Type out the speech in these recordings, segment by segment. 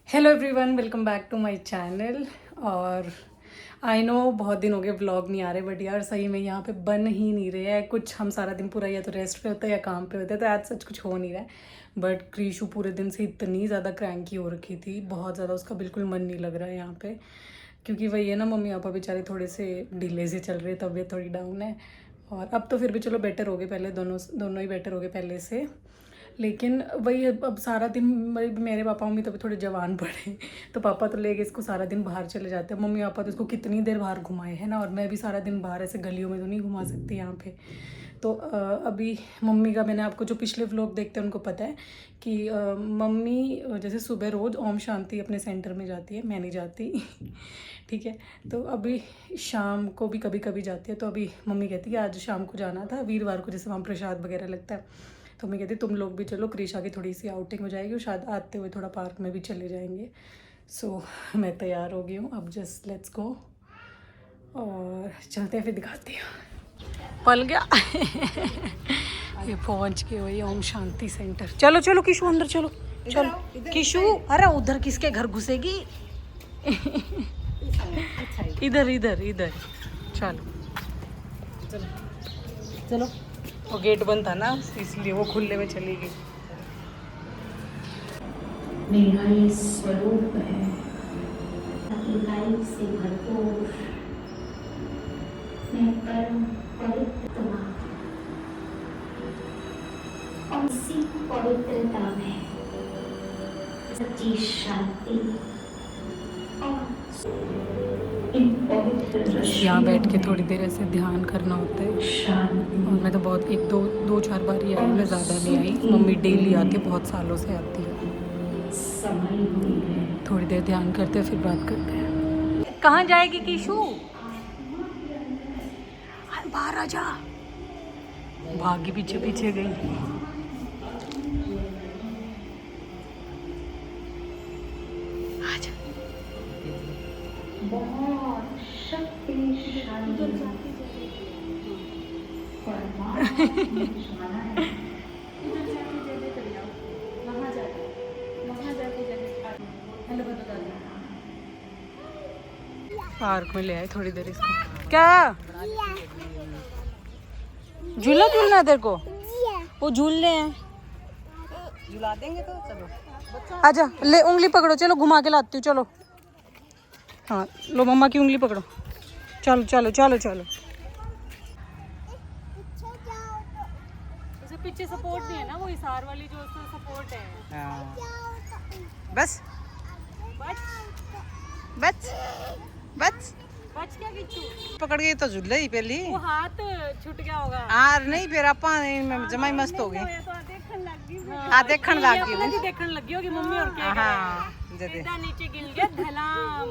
Hello everyone, welcome back to my channel. और I no बहुत दिन हो गए व्लॉग नहीं आ रहे, बट यार सही में यहाँ पे बन ही नहीं रहे हैं कुछ। हम सारा दिन पूरा या तो रेस्ट पे होता है या काम पे होता है, तो आज सच कुछ हो नहीं रहा है। बट क्रीशु पूरे दिन से इतनी ज़्यादा क्रैंकी हो रखी थी, बहुत ज़्यादा, उसका बिल्कुल मन नहीं लग रहा है यहाँ पे। क्योंकि वही है ना, मम्मी पापा बेचारे थोड़े से ढीले से चल रहे, तबीयत थोड़ी डाउन है। और अब तो फिर भी चलो बेटर हो गए, पहले दोनों ही बेटर हो गए पहले से। लेकिन वही अब सारा दिन मेरे पापा मम्मी तो थोड़े जवान पड़े, तो पापा तो लेके इसको सारा दिन बाहर चले जाते हैं। मम्मी पापा तो इसको कितनी देर बाहर घुमाए हैं ना, और मैं भी सारा दिन बाहर ऐसे गलियों में तो नहीं घुमा सकती यहाँ पे। तो अभी मम्मी का, मैंने आपको जो पिछले व्लॉग देखते हैं उनको पता है कि मम्मी जैसे सुबह रोज़ ओम शांति अपने सेंटर में जाती है, मैं नहीं जाती ठीक है। तो अभी शाम को भी कभी कभी जाती है, तो अभी मम्मी कहती है आज शाम को जाना था, वीरवार को जैसे वहाँ प्रसाद वगैरह लगता है। तो मैं कहती तुम लोग भी चलो, क्रिशा की थोड़ी सी आउटिंग हो जाएगी और शायद आते हुए थोड़ा पार्क में भी चले जाएंगे। सो मैं तैयार हो गई हूँ, अब जस्ट लेट्स गो और चलते हैं, फिर दिखाती हूँ। पल गया ये पहुँच गए वही ओम शांति सेंटर। चलो चलो किशु अंदर चलो, चलो किशु। अरे उधर किसके घर घुसेगी इधर इधर इधर, चलो चलो चलो। वो गेट बंद था ना, इसलिए वो खुले में चली गई। मेघाई स्वरूप है, इकाई से भरपूर, मैं परम पवित्र माँ, और इसी पवित्रता में सच्ची शांति और यहाँ बैठ के थोड़ी देर ऐसे ध्यान करना होता है। और मैं तो बहुत एक दो चार बार ही आई, मैं ज़्यादा नहीं आई। मम्मी डेली आती है, बहुत सालों से आती है। थोड़ी देर ध्यान करते हैं, फिर बात करते हैं। कहाँ जाएगी कीशु? बाहर आ जा। भागी पीछे पीछे गई। आजा। बहुत शक्तिशाली पार्क में ले आए थोड़ी देर इसको। क्या झूला झूलना है तेरे को? वो झूलने हैं, झुला देंगे तो चलो। आजा। ले उंगली पकड़ो, चलो घुमा के लाती हूँ, चलो। हाँ लो, मम्मा की उंगली पकड़ो, चलो चलो चलो चलो। उसे पीछे सपोर्ट नहीं है ना, वो इसार वाली जो उसमें सपोर्ट है। हाँ। बस बच बच बच बच क्या किच्चू? पकड़ गई तो झुल ही पहली। वो हाथ छूट गया होगा। आर नहीं, फिर आपा जमाई मस्त हो गई। हाँ देखने लग गई अपना भी देखने लगी होगी मम्मी और क्या। हाँ जदे सीधा नीचे गिर गया धड़ाम,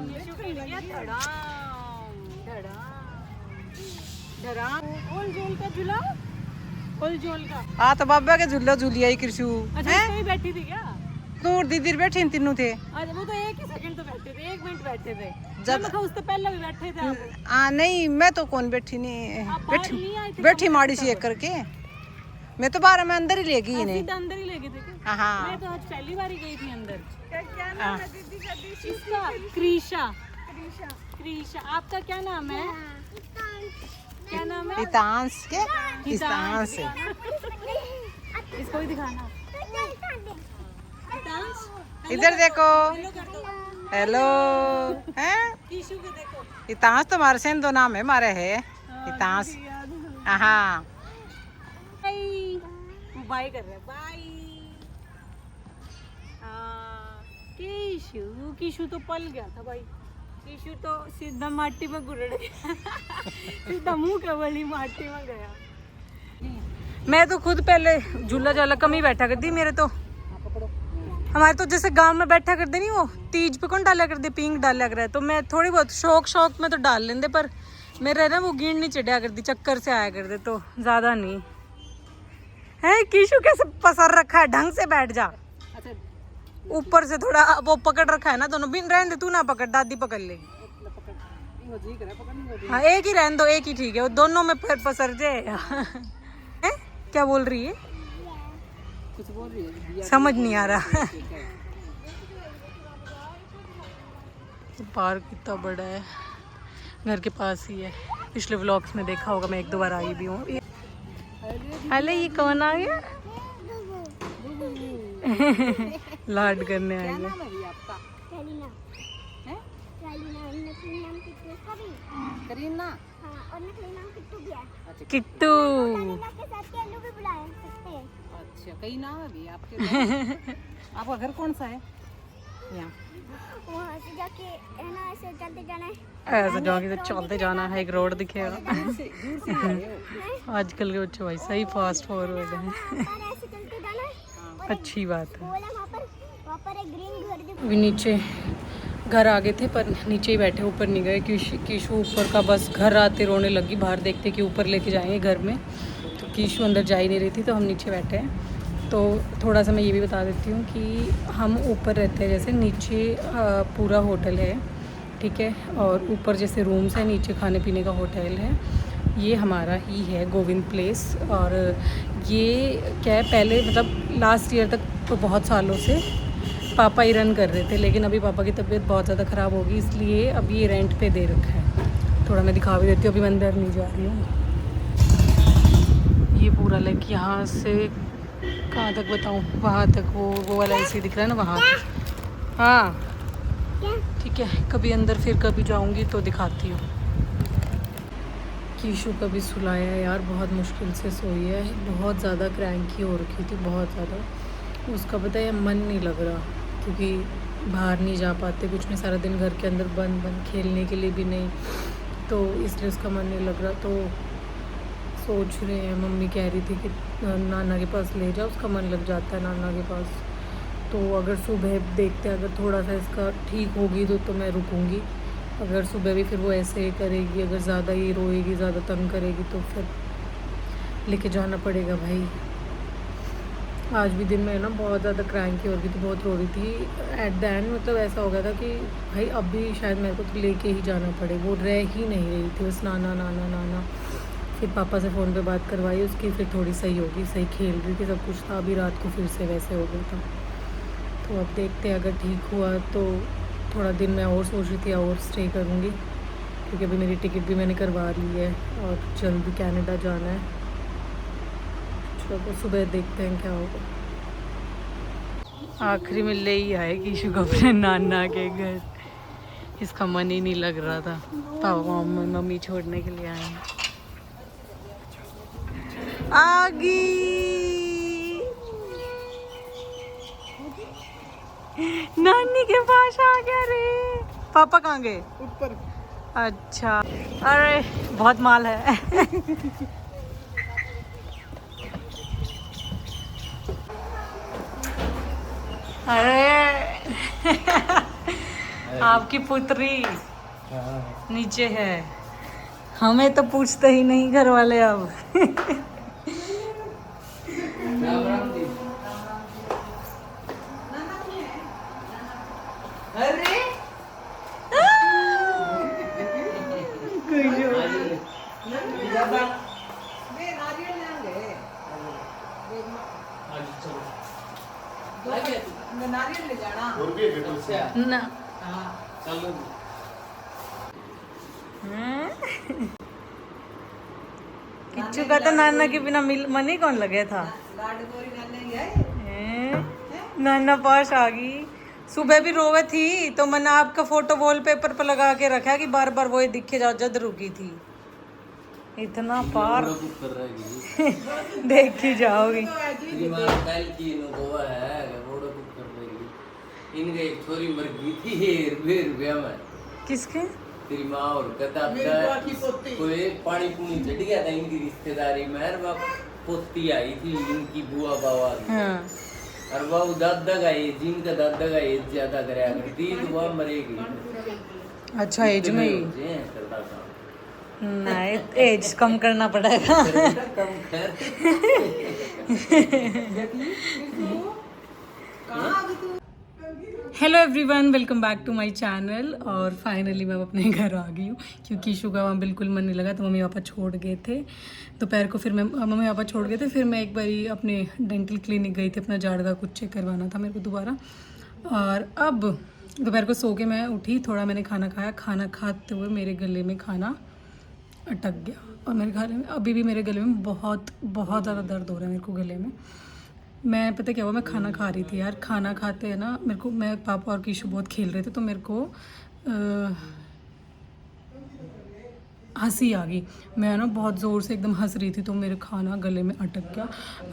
यीशु गिर गया धड़ाम धड़ाम धड़ाम। ओल जोल का झूला, ओल जोल का। हाँ तो बाबा के झूलो झूलिया ही कृषु। अच्छा तो ही बैठी थी क्या? दूर दीदी बैठे तीनों थे। अरे वो तो एक ही सेकंड तो बैठे थे, 1 मिनट बैठे थे। जब जब उससे पहले भी बैठे थे आप। हाँ नहीं, मैं तो कौन बैठी नहीं, आप बाहर नहीं आए थे? बैठी माड़ी सी एक करके। मैं तो 12 में अंदर ही ले गई इन्हें। सीधा अंदर ही ले गए थे क्या? हाँ मैं तो आज पहली बार ही गई थी अंदर। क्या नाम है दीदी का? इसका क्रीशा। क्रीशा। आपका क्या नाम है? क्या नाम है? इतांश के इतांश है। इसको भी दिखाना। हितांश, इधर देखो। हेलो कर दो। हेलो हैं? कीशु को देखो। हितांश तो हमारे सेन दो नाम है हमारे है हितांश। हाँ बाय। वो बाय कर रहा है, बाय। कीशु, कीशु तो पल गया था भाई। कीशु तो सीधा माटी में गुरड़ गया सीधा मुंह के वाली माटी में गया। मैं तो खुद पहले झूला झाला कम ही बैठा करती। मेरे तो हमारे तो जैसे गांव में बैठा करते नहीं, वो तीज पे कौन डाला करते, पिंक डाला कर, तो मैं थोड़ी बहुत शौक में तो डाल लेंदे, पर मेरे ना वो गिर नहीं चढ़ा करती, चक्कर से आया करते, तो ज्यादा नहीं है। कीशु कैसे पसर रखा है, ढंग से बैठ जा। अच्छा ऊपर से थोड़ा वो पकड़ रखा है ना, दोनों बिन रहने दे, तू ना पकड़, दादी पकड़ लेगी। हाँ एक ही रहने दो, एक ही ठीक है, वो दोनों में फिर पसर जाए क्या बोल रही है? कुछ बोल रही है, समझ नहीं आ रहा पार्क कितना बड़ा है, घर के पास ही है। पिछले व्लॉग्स में देखा होगा, मैं 1-2 बार आई भी हूँ। अरे ये कौन आ गया? लाड करने आ गया। करीना। किट्टू। अच्छा, कई नाम है भी आपके। आपका घर कौन सा है? यहाँ वहाँ से जाके है ना, ऐसे चलते जाना है। ऐसे जाके तो चलते जाना है, एक रोड दिखेगा। दूर से आए हो। आजकल के बच्चे भाई सही फास्ट फॉरवर्ड हैं। ऐसे चलते जाना है। अच्छी बात है। बोला वहाँ पर एक ग्रीन घर दिख। अभी नीचे घर आ गए थे पर नीचे ही बैठे, ऊपर नहीं गए। कीशु ऊपर का बस घर आते रोने लगी, बाहर देखते कि ऊपर लेके जाएंगे घर में, तो कीशु अंदर जा ही नहीं रही थी, तो हम नीचे बैठे हैं। तो थोड़ा सा मैं ये भी बता देती हूँ कि हम ऊपर रहते हैं, जैसे नीचे पूरा होटल है, ठीक है, और ऊपर जैसे रूम्स हैं, नीचे खाने पीने का होटल है। ये हमारा ही है गोविंद प्लेस। और ये क्या है, पहले मतलब लास्ट ईयर तक तो बहुत सालों से पापा ही रन कर रहे थे, लेकिन अभी पापा की तबीयत बहुत ज़्यादा ख़राब होगी, इसलिए अभी ये रेंट पे दे रखा है। थोड़ा मैं दिखा भी देती हूँ, अभी मैं अंदर नहीं जा रही हूँ। ये पूरा लाइक यहाँ से कहाँ तक बताऊँ, वहाँ तक वो वाला ऐसे दिख रहा है ना, वहाँ तक। हाँ ठीक है, कभी अंदर फिर कभी जाऊँगी तो दिखाती हूँ। कीशु का भी सुलाया यार, बहुत मुश्किल से सोई है, बहुत ज़्यादा क्रैंकी हो रखी थी, बहुत ज़्यादा। उसका पता है मन नहीं लग रहा, क्योंकि बाहर नहीं जा पाते, कुछ नहीं, सारा दिन घर के अंदर बंद खेलने के लिए भी नहीं, तो इसलिए उसका मन नहीं लग रहा। तो सोच रहे हैं, मम्मी कह रही थी कि नाना के पास ले जाओ, उसका मन लग जाता है नाना के पास। तो अगर सुबह देखते हैं, अगर थोड़ा सा इसका ठीक होगी तो मैं रुकूंगी। अगर सुबह भी फिर वो ऐसे ही करेगी, अगर ज़्यादा ही रोएगी, ज़्यादा तंग करेगी, तो फिर लेके जाना पड़ेगा भाई। आज भी दिन में ना बहुत ज़्यादा क्रैंकी हो रही थी, बहुत रो रही थी। एट द एंड मतलब ऐसा हो गया था कि भाई अब भी शायद मेरे को तो लेके ही जाना पड़े, वो रह ही नहीं रही थी, बस नाना नाना नाना। फिर पापा से फ़ोन पे बात करवाई उसकी, फिर थोड़ी सही होगी, सही खेल रही थी, सब कुछ था। अभी रात को फिर से वैसे हो गया था। तो अब देखते हैं, अगर ठीक हुआ तो थोड़ा दिन मैं और सोच रही थी और स्टे करूँगी, क्योंकि अभी मेरी टिकट भी मैंने करवा ली है और जल्दी कनाडा जाना है। चलो सुबह देखते हैं क्या होगा। आखिरी में ले ही आए कीशु को अपने नाना के घर, इसका मन ही नहीं लग रहा था। पापा मम्मी छोड़ने के लिए आए हैं। आगी नानी के पास आ गया रे। पापा कहाँ गए? ऊपर। अच्छा, अरे बहुत माल है। अरे आपकी पुत्री नीचे है, हमें तो पूछते ही नहीं घर वाले अब। अरे नारियल ले जाना ना किच्चू का तो नाना के बिना मन ही कौन लगे था। नाना पास आ गई, सुबह भी रोवे थी तो मैंने आपका फोटो वॉलपेपर पर लगा के रखा कि बार बार वही दिखे जाओ, जद रुकी थी। इतना पार देख ही जाओगी। इनके एक छोरी मर गई थी रुपया में। किसके? तेरी माँ और कोई पानी पुनी चढ़ गया था इनकी रिश्तेदारी में, और पोती आई थी इनकी बुआ बाबा की। हाँ। और वह दादा का एज, जिनका दादा का एज ज्यादा कराया करती तो वह मरेगी। अच्छा एज में ही करता था। नहीं, एज कम करना पड़ेगा। कम कर। Hello everyone, welcome back to my channel. और फाइनली मैं अपने घर आ गई हूँ, क्योंकि ईशू का वहाँ बिल्कुल मन नहीं लगा, तो मम्मी पापा छोड़ गए थे दोपहर को। फिर मैं मम्मी पापा छोड़ गए थे, फिर मैं एक बारी अपने डेंटल क्लिनिक गई थी, अपना जाड़ का कुछ चेक करवाना था मेरे को दोबारा। और अब दोपहर को सो के मैं उठी, थोड़ा मैंने खाना खाया, खाना खाते हुए मेरे गले में खाना अटक गया और मेरे गले में अभी भी मेरे गले में बहुत बहुत ज़्यादा दर्द हो रहा है मेरे को गले में। मैं पता क्या हुआ, मैं खाना खा रही थी यार, खाना खाते हैं ना मेरे को, मैं पापा और कीशु बहुत खेल रहे थे तो मेरे को हंसी आ गई। मैं ना बहुत ज़ोर से एकदम हंस रही थी तो मेरे खाना गले में अटक गया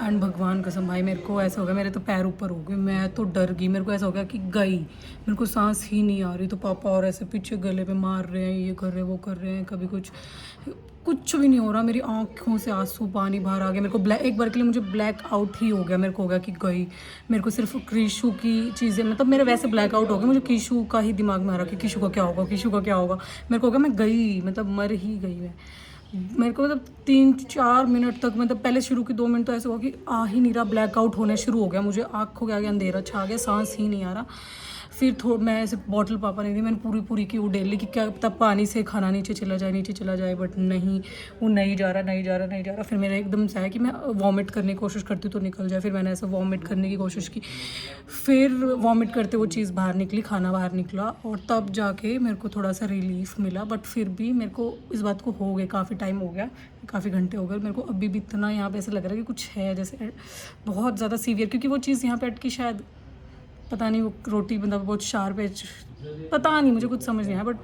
एंड भगवान कसम भाई मेरे को ऐसा हो गया, मेरे तो पैर ऊपर हो गए, मैं तो डर गई, मेरे को ऐसा हो गया कि गई, मेरे को सांस ही नहीं आ रही। तो पापा और ऐसे पीछे गले पे मार रहे हैं, ये कर रहे हैं वो कर रहे हैं, कभी कुछ भी नहीं हो रहा। मेरी आंखों से आंसू पानी बाहर आ गया, मेरे को एक बार के लिए मुझे ब्लैक आउट ही हो गया, मेरे को हो गया कि गई। मेरे को सिर्फ कीशु की चीज़ें, मतलब मेरे वैसे ब्लैक आउट हो गया, मुझे कीशु का ही दिमाग में आ रहा कि कीशु का क्या होगा, कीशु का क्या होगा। मेरे को हो गया मैं गई, मतलब मर ही गई मैं। मेरे को मतलब 3-4 मिनट तक, मतलब पहले शुरू के 2 मिनट तो ऐसा हुआ कि आ ही नहीं रहा, ब्लैक आउट होने शुरू हो गया, मुझे आँखों के आगे अंधेरा छा गया, सांस ही नहीं आ रहा। फिर मैं ऐसे बॉटल पापा ने दी, मैंने पूरी की उड़ेल ली कि क्या तब पानी से खाना नीचे चला जाए, बट नहीं, वो नहीं जा रहा। फिर मेरा एकदम से आया कि मैं वॉमिट करने की कोशिश करती तो निकल जाए। फिर मैंने ऐसे वॉमिट करने की कोशिश की, फिर वॉमिट करते वो चीज़ बाहर निकली, खाना बाहर निकला और तब जाके मेरे को थोड़ा सा रिलीफ मिला। बट फिर भी मेरे को इस बात को हो गए, काफ़ी टाइम हो गया, काफ़ी घंटे हो गए, मेरे को अभी भी इतना यहाँ पे ऐसा लग रहा है कि कुछ है जैसे बहुत ज़्यादा सीवियर, क्योंकि वो चीज़ यहाँ पे अटकी, शायद पता नहीं, वो रोटी मतलब बहुत शार्प है, पता नहीं, मुझे कुछ समझ नहीं आया, बट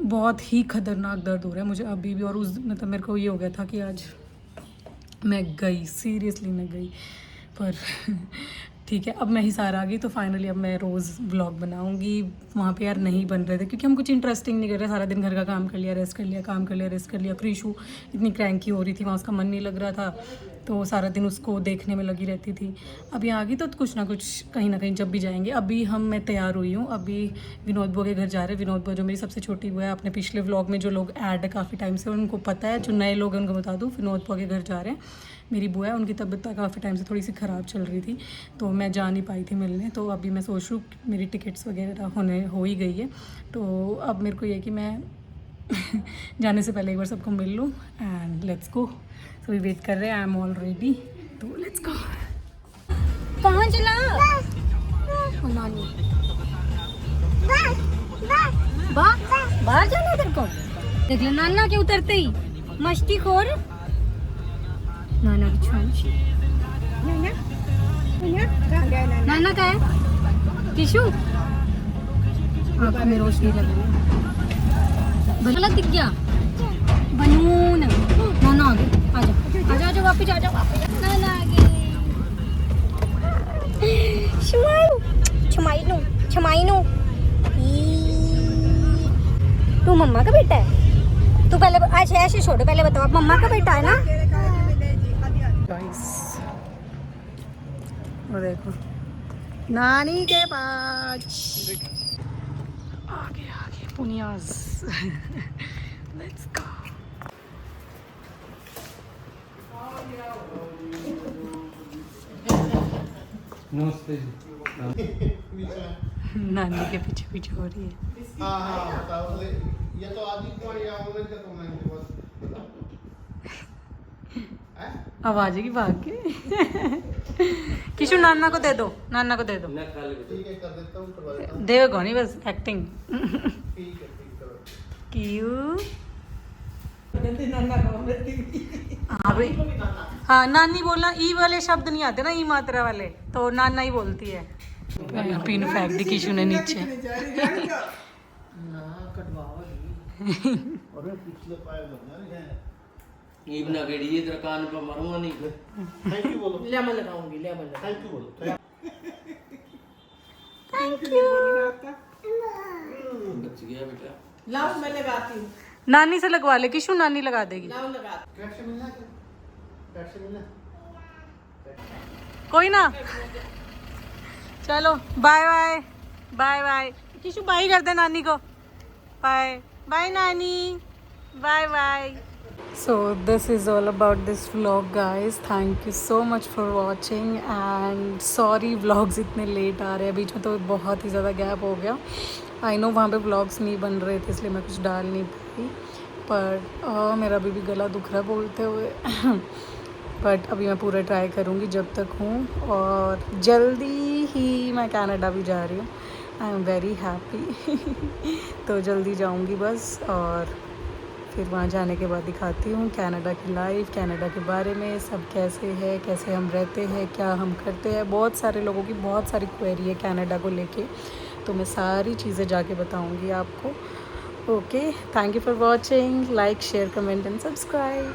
बहुत ही खतरनाक दर्द हो रहा है मुझे अभी भी। और उस मतलब मेरे को ये हो गया था कि आज मैं गई, सीरियसली मैं गई। पर ठीक है, अब मैं हिसार आ गई तो फाइनली अब मैं रोज़ व्लॉग बनाऊंगी। वहाँ पे यार नहीं बन रहे थे क्योंकि हम कुछ इंटरेस्टिंग नहीं कर रहे, सारा दिन घर का काम कर लिया, रेस्ट कर लिया, काम कर लिया, रेस्ट कर लिया। क्रीशु इतनी क्रैंकी हो रही थी, वहाँ उसका मन नहीं लग रहा था तो सारा दिन उसको देखने में लगी रहती थी। अब यहाँ आ गई तो कुछ ना कुछ कहीं ना कहीं जब भी जाएंगे। अभी मैं तैयार हुई हूँ, अभी विनोद बुआ के घर जा रहे हैं। विनोद बुआ जो मेरी सबसे छोटी बुआ है, अपने पिछले व्लॉग में जो लोग ऐड है काफ़ी टाइम से उनको पता है, जो नए लोग हैं उनको बता दूँ, विनोद बुआ के घर जा रहे हैं। मेरी बुआ है, उनकी तबीयत काफ़ी टाइम से थोड़ी सी ख़राब चल रही थी तो मैं जा नहीं पाई थी मिलने। तो अभी मैं सोच रही हूँ मेरी टिकट्स वगैरह हो ही गई है, तो अब मेरे को ये कि मैं जाने से पहले एक बार सबको मिल लूँ एंड लेट्स गो। सभी वेट कर रहे हैं, आई एम ऑल रेडी, तो लेट्स गो। कहाँ चला नानी? बाहर जाना तेरे को? देख लो नाना के उतरते ही मस्ती खोर, नाना की छुआई। नाना का है टिशू, आँखों में रोशनी लग रही है। गलत दिख गया बनून, नाना आ गए, आजा वापस आजा, नाना आ गए। छमाइनू तू मम्मा का बेटा है? तू पहले ऐसे छोड़ो, पहले बताओ आप मम्मा का बेटा है ना? गाइस वो देखो नानी के पास आगे पुनियाज। Let's go. नमस्ते। नानी के पीछे पीछे हो रही है। ये तो आदि को या ऑनलाइन का तो मैं बस अब आ जाएगी भाग के। किशु नाना को दे दो, नाना को दे दो। ठीक है, कर देता हूँ, करवा देता हूँ। देगा नहीं, बस एक्टिंग। ठीक है, करो। क्यों? हाँ भाई, हाँ नानी बोलना, ई वाले शब्द नहीं आते ना, ई मात्रा वाले, तो नाना ही बोलती है। पिन फेंक दी किशु ने नीचे। अरे पिछले पाए बना है इब ना गेड़ी ये कान पे मारूंगा नहीं। थैंक यू बोलो। ले मैं लगाऊंगी, ले मैं लगा। थैंक यू बोलो। बच गया बेटा। लाओ मैं लगाती हूँ, नानी से लगवा ले किशु, नानी लगा देगी। लाओ लगा। कैसे मिलना है? कैसे मिलना? कोई ना, चलो bye bye bye bye. Kishu bye कर दे नानी को, बाय बाय नानी, bye bye. So this is all about this vlog guys, thank you so much for watching and sorry vlogs इतने लेट आ रहे हैं, बीच में तो बहुत ही ज़्यादा गैप हो गया। I know वहाँ पे vlogs नहीं बन रहे थे इसलिए मैं कुछ डाल नहीं पाई, पर मेरा अभी भी गला दुख रहा बोलते हुए। बट अभी मैं पूरा ट्राई करूँगी जब तक हूँ, और जल्दी ही मैं कनाडा भी जा रही हूँ। I am very happy. तो जल्दी जाऊंगी बस, और फिर वहाँ जाने के बाद दिखाती हूँ कनाडा की लाइफ, कनाडा के बारे में सब कैसे है, कैसे हम रहते हैं, क्या हम करते हैं। बहुत सारे लोगों की बहुत सारी क्वेरी है कनाडा को लेके, तो मैं सारी चीज़ें जाके बताऊँगी आपको। Okay, thank you for watching, like share comment and subscribe.